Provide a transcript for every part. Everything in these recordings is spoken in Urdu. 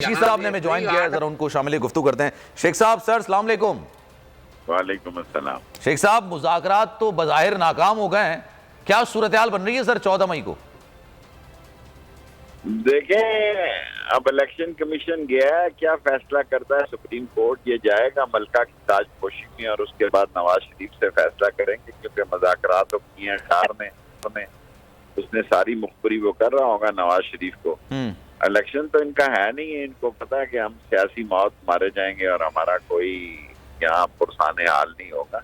شیخ صاحب نے ہمیں جوائن کیا ہے، ذرا ان کو شامل گفتگو کرتے ہیں۔ شیخ صاحب سر السلام علیکم۔ وعلیکم السلام۔ شیخ صاحب مذاکرات تو بظاہر ناکام ہو گئے ہیں، کیا صورتحال بن رہی ہے سر 14 مئی کو؟ دیکھیں اب الیکشن کمیشن گیا ہے، کیا فیصلہ کرتا ہے سپریم کورٹ، یہ جائے گا ملکہ کی تاج پوشی میں اور اس کے بعد نواز شریف سے فیصلہ کریں گے، کیونکہ مذاکرات تو کیے ہیں ٹار میں اس نے ساری مخبری وہ کر رہا ہوگا نواز شریف کو۔ الیکشن تو ان کا ہے نہیں ہے، ان کو پتا ہے کہ ہم سیاسی موت مارے جائیں گے اور ہمارا کوئی یہاں پرسان حال نہیں ہوگا۔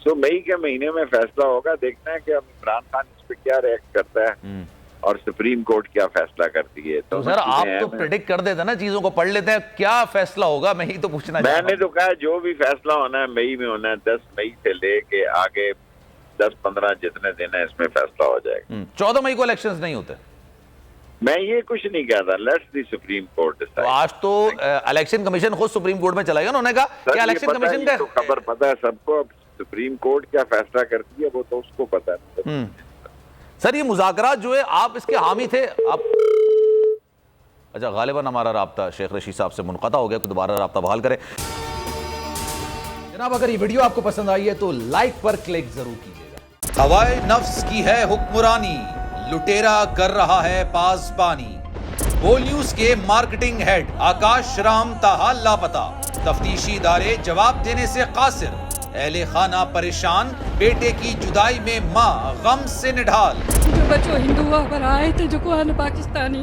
سو مئی کے مہینے میں فیصلہ ہوگا، دیکھنا ہے کہ اب عمران خان اس پہ کیا ریئیکٹ کرتا ہے اور سپریم کورٹ کیا فیصلہ کرتی ہے۔ تو سر آپ تو پریڈکٹ کر دیتے نا، چیزوں کو پڑھ لیتے ہیں، کیا فیصلہ ہوگا میں ہی تو پوچھنا چاہتا ہوں۔ میں نے تو کہا جو بھی فیصلہ ہونا ہے مئی میں ہونا ہے، 10 مئی سے لے کے آگے 10-15 جتنے دن ہے اس میں فیصلہ ہو جائے گا۔ 14 مئی کو الیکشنز نہیں ہوتے؟ میں یہ کچھ نہیں کہتا، let's the supreme court decide. آج تو الیکشن کمیشن خود سپریم کورٹ میں چلا گیا، انہوں نے کہا کہ الیکشن کمیشن کا خبر پتا ہے سب کو، اب سپریم کورٹ کیا فیصلہ کرتی ہے وہ تو اس کو پتا ہے۔ سر یہ مذاکرات جو ہے آپ اس کے حامی تھے، آپ اچھا غالباً ہمارا رابطہ شیخ رشید صاحب سے منقطع ہو گیا، تو دوبارہ رابطہ بحال کریں۔ جناب اگر یہ ویڈیو آپ کو پسند آئی ہے تو لائک پر کلک ضرور کیجیے گا۔ ہوائے نفس کی ہے حکمرانی، لٹیرا کر رہا ہے پاسبانی۔ بول نیوز کے مارکیٹنگ ہیڈ آکاش رام تاحال لاپتہ، تفتیشی ادارے جواب دینے سے قاصر، اہل خانہ پریشان، بیٹے کی جدائی میں ماں غم سے نڈھال۔ جو بچو ہندو پر آئے تھے جو کو پاکستانی،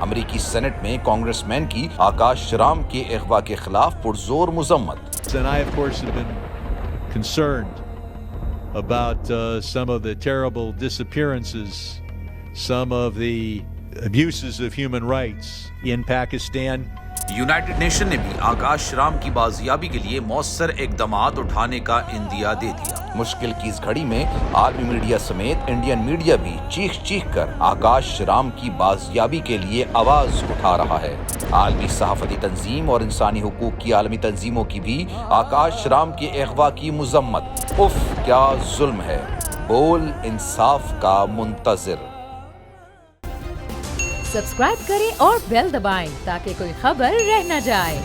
امریکی سینٹ میں کانگریس مین کی آکاش رام کے اغوا کے خلاف پرزور مذمت۔ And I, of course, have been concerned about some of the terrible disappearances, some of the abuses of human rights in Pakistan. United nation نے بھی آکاش رام کی بازیابی کے لیے مؤثر اقدامات اٹھانے کا عندیہ دے دیا۔ مشکل کی اس گھڑی میں عالمی میڈیا سمیت انڈین میڈیا بھی چیخ چیخ کر آکاش رام کی بازیابی کے لیے آواز اٹھا رہا ہے۔ عالمی صحافتی تنظیم اور انسانی حقوق کی عالمی تنظیموں کی بھی آکاش رام کے اغوا کی مذمت۔ اف کیا ظلم ہے، بول انصاف کا منتظر۔ سبسکرائب کریں اور بیل دبائیں تاکہ کوئی خبر رہ نہ جائے۔